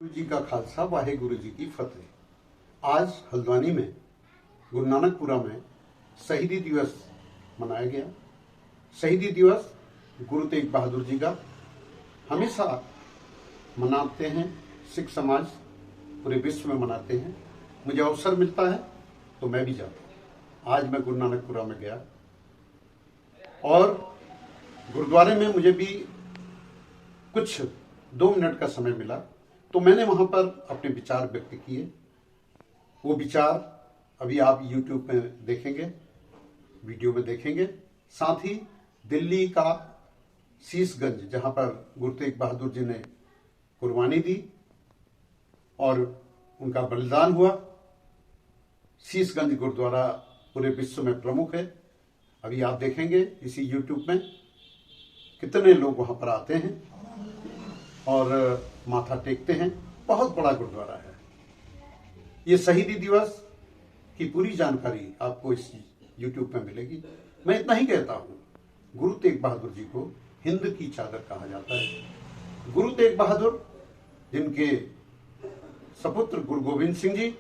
गुरु जी का खालसा वाहे गुरु जी की फतेह। आज हल्द्वानी में गुरु नानकपुरा में शहीदी दिवस मनाया गया। शहीदी दिवस गुरु तेग बहादुर जी का हमेशा मनाते हैं, सिख समाज पूरे विश्व में मनाते हैं। मुझे अवसर मिलता है तो मैं भी जाता हूँ। आज मैं गुरु नानकपुरा में गया और गुरुद्वारे में मुझे भी कुछ 2 मिनट का समय मिला तो मैंने वहां पर अपने विचार व्यक्त किए। वो विचार अभी आप YouTube में देखेंगे, वीडियो में देखेंगे। साथ ही दिल्ली का शीशगंज, जहां पर गुरु तेग बहादुर जी ने कुर्बानी दी और उनका बलिदान हुआ, शीशगंज गुरुद्वारा पूरे विश्व में प्रमुख है। अभी आप देखेंगे इसी YouTube में कितने लोग वहां पर आते हैं और माथा टेकते हैं। बहुत बड़ा गुरुद्वारा है। ये शहीदी दिवस की पूरी जानकारी आपको इस YouTube में मिलेगी। मैं इतना ही कहता हूं, गुरु तेग बहादुर जी को हिंद की चादर कहा जाता है। गुरु तेग बहादुर, जिनके सपुत्र गुरु गोविंद सिंह जी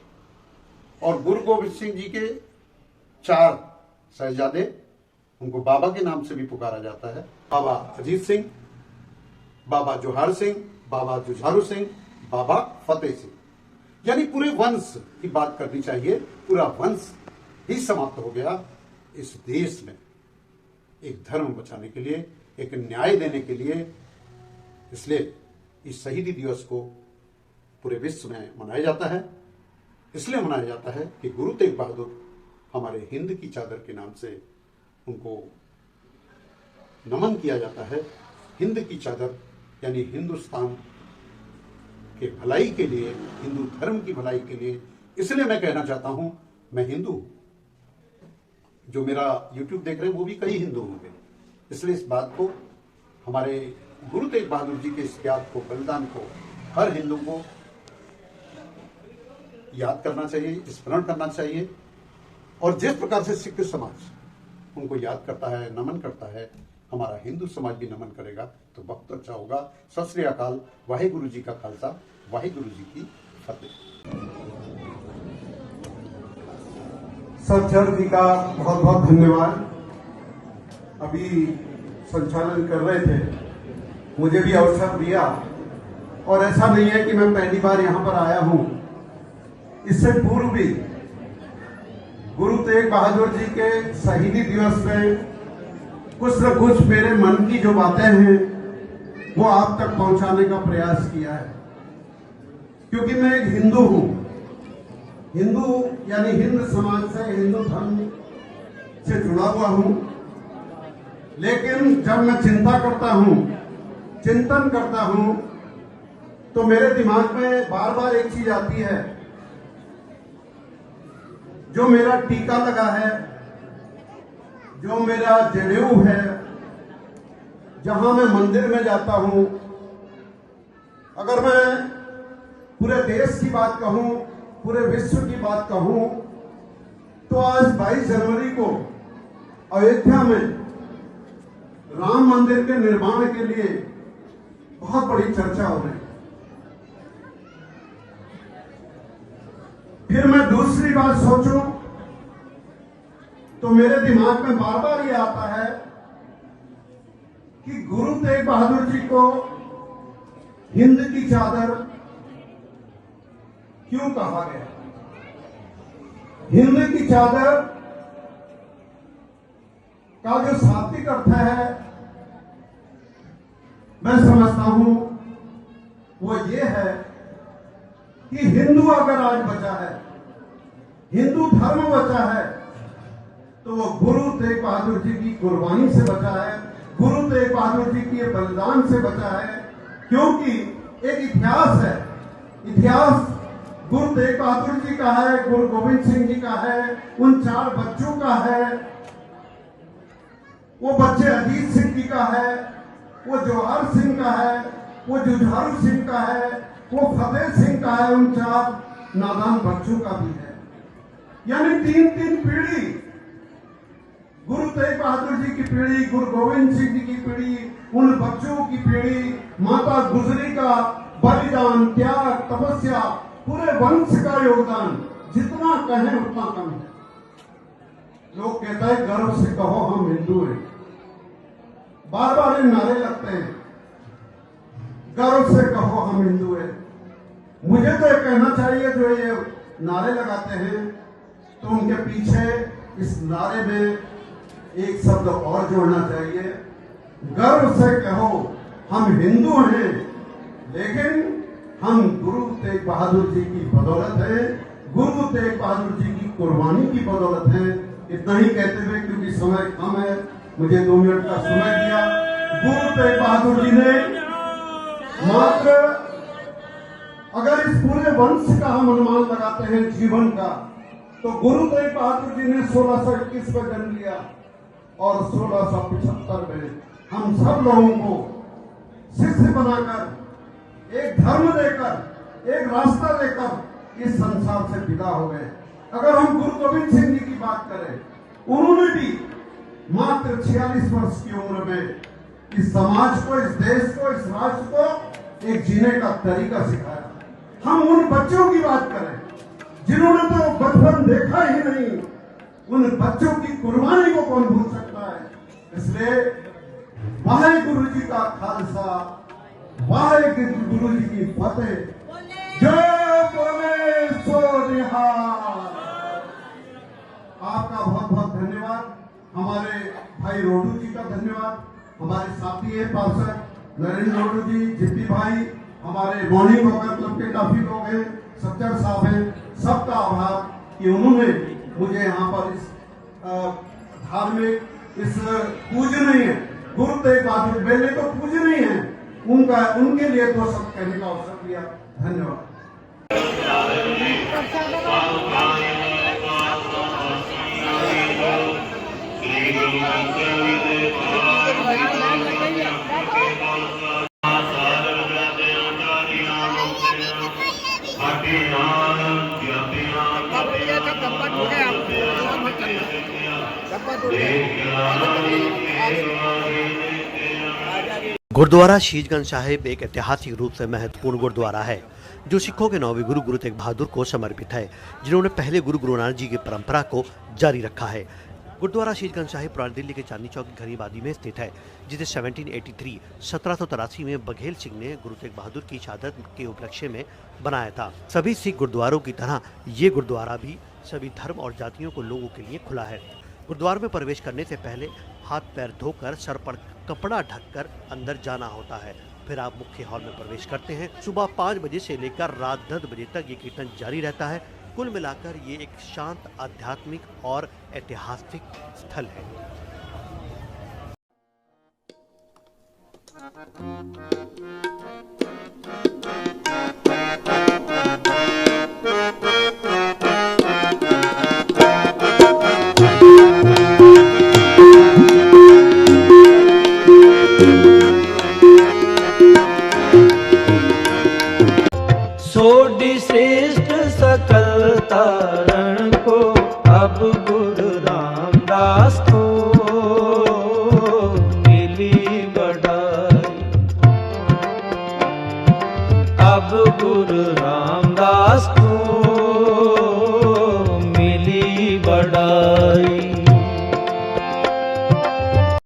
और गुरु गोविंद सिंह जी के 4 शहजादे, उनको बाबा के नाम से भी पुकारा जाता है। बाबा अजीत सिंह, बाबा जोहार सिंह, बाबा जुझारू सिंह, बाबा फतेह सिंह, यानी पूरे वंश की बात करनी चाहिए। पूरा वंश ही समाप्त हो गया इस देश में एक धर्म बचाने के लिए, एक न्याय देने के लिए। इसलिए इस शहीदी दिवस को पूरे विश्व में मनाया जाता है। इसलिए मनाया जाता है कि गुरु तेग बहादुर हमारे हिंद की चादर के नाम से उनको नमन किया जाता है। हिंद की चादर यानी हिंदुस्तान के भलाई के लिए, हिंदू धर्म की भलाई के लिए। इसलिए मैं कहना चाहता हूं, मैं हिंदू हूं। जो मेरा YouTube देख रहे हैं वो भी कई हिंदू होंगे। इसलिए इस बात को, हमारे गुरु तेग बहादुर जी के इस त्याग को, बलिदान को हर हिंदू को याद करना चाहिए, स्मरण करना चाहिए। और जिस प्रकार से सिख समाज उनको याद करता है, नमन करता है, हमारा हिंदू समाज भी नमन करेगा तो बहुत अच्छा होगा। सत श्री अकाल। वाहे गुरु जी का खालसा, वाहे गुरु जी की फतेह। सर जी का बहुत बहुत धन्यवाद। अभी संचालन कर रहे थे, मुझे भी अवसर दिया। और ऐसा नहीं है कि मैं पहली बार यहां पर आया हूं। इससे पूर्व भी गुरु तेग बहादुर जी के शहीदी दिवस में कुछ न कुछ मेरे मन की जो बातें हैं वो आप तक पहुंचाने का प्रयास किया है। क्योंकि मैं एक हिंदू हूं। हिंदू यानी हिंद समाज से, हिंदू धर्म से जुड़ा हुआ हूं। लेकिन जब मैं चिंता करता हूं, चिंतन करता हूं, तो मेरे दिमाग में बार बार एक चीज आती है। जो मेरा टीका लगा है, जो मेरा जनेऊ है, जहां मैं मंदिर में जाता हूं, अगर मैं पूरे देश की बात कहूं, पूरे विश्व की बात कहूं, तो आज 22 जनवरी को अयोध्या में राम मंदिर के निर्माण के लिए बहुत बड़ी चर्चा हो रही है। फिर मैं दूसरी बात सोचूं तो मेरे दिमाग में बार बार ये आता है कि गुरु तेग बहादुर जी को हिंद की चादर क्यों कहा गया। हिंद की चादर का जो शाब्दिक अर्थ है, मैं समझता हूं वो ये है कि हिंदू अगर आज बचा है, हिंदू धर्म बचा है, तो वो गुरु तेग बहादुर जी की कुर्बानी से बचा है, गुरु तेग बहादुर जी के बलिदान से बचा है। क्योंकि एक इतिहास है। इतिहास गुरु तेग बहादुर जी का है, गुरु गोविंद सिंह जी का है, उन 4 बच्चों का है। वो बच्चे अजीत सिंह जी का है, वो जोहार सिंह का है, वो जुझारू सिंह का है, वो फतेह सिंह का है। उन 4 नादान बच्चों का भी है। यानी 3 पीढ़ी, गुरु तेग बहादुर जी की पीढ़ी, गुरु गोविंद सिंह जी की पीढ़ी, उन बच्चों की पीढ़ी, माता गुजरी का बलिदान, त्याग, तपस्या, पूरे वंश का योगदान, जितना कहें उतना कम है। लोग कहते हैं गर्व से कहो हम हिंदू हैं, बार बार ये नारे लगते हैं, गर्व से कहो हम हिंदू हैं। मुझे तो ये कहना चाहिए, जो ये नारे लगाते हैं तो उनके पीछे इस नारे में एक शब्द और जोड़ना चाहिए, गर्व से कहो हम हिंदू हैं, लेकिन हम गुरु तेग बहादुर जी की बदौलत है, गुरु तेग बहादुर जी की कुर्बानी की बदौलत है। इतना ही कहते हुए, क्योंकि समय कम है, मुझे 2 मिनट का समय दिया। गुरु तेग बहादुर जी ने मात्र, अगर इस पूरे वंश का हम अनुमान लगाते हैं जीवन का, तो गुरु तेग बहादुर जी ने 1621 में जन्म लिया और 1675 में हम सब लोगों को शिष्य बनाकर, एक धर्म देकर, एक रास्ता देकर इस संसार से विदा हो गए। अगर हम गुरु गोविंद सिंह जी की बात करें, उन्होंने भी मात्र 46 वर्ष की उम्र में इस समाज को, इस देश को, इस राष्ट्र को एक जीने का तरीका सिखाया। हम उन बच्चों की बात करें जिन्होंने तो बचपन देखा ही नहीं, उन बच्चों की कुर्बानी को कौन भूल सकता है। इसलिए वाहेगुरु जी का खालसा, वाहेगुरु जी की फतेह, जय परमेश्वर निहाल। आपका बहुत बहुत धन्यवाद। हमारे भाई रोडू जी का धन्यवाद, हमारे साथी है पार्षद नरेंद्र रोडू जी, जिप्पी भाई, हमारे मॉर्निंग वॉकर क्लब के काफी लोग हैं, सच्चर साहब हैं, सबका आभार कि उन्होंने मुझे यहाँ पर इस धार्मिक, इस पूजनीय गुरु तेग बहादुर मेले तो पूजनीय है, उनके लिए तो सब कहने का अवसर दिया। धन्यवाद। गुरुद्वारा शीशगंज साहिब एक ऐतिहासिक रूप से महत्वपूर्ण गुरुद्वारा है जो सिखों के 9वें गुरु तेग बहादुर को समर्पित है, जिन्होंने पहले गुरु नानक जी की परंपरा को जारी रखा है। गुरुद्वारा शीशगंज साहिब पुरानी दिल्ली के चांदनी चौक की घनीबादी में स्थित है, जिसे 1783 में बघेल सिंह ने गुरु तेग बहादुर की शहादत के उपलक्ष्य में बनाया था। सभी सिख गुरुद्वारों की तरह ये गुरुद्वारा भी सभी धर्म और जातियों को लोगों के लिए खुला है। गुरुद्वारे में प्रवेश करने से पहले हाथ पैर धोकर सर पर कपड़ा ढककर अंदर जाना होता है। फिर आप मुख्य हॉल में प्रवेश करते हैं। सुबह 5 बजे से लेकर रात 10 बजे तक ये कीर्तन जारी रहता है। कुल मिलाकर ये एक शांत, आध्यात्मिक और ऐतिहासिक स्थल है।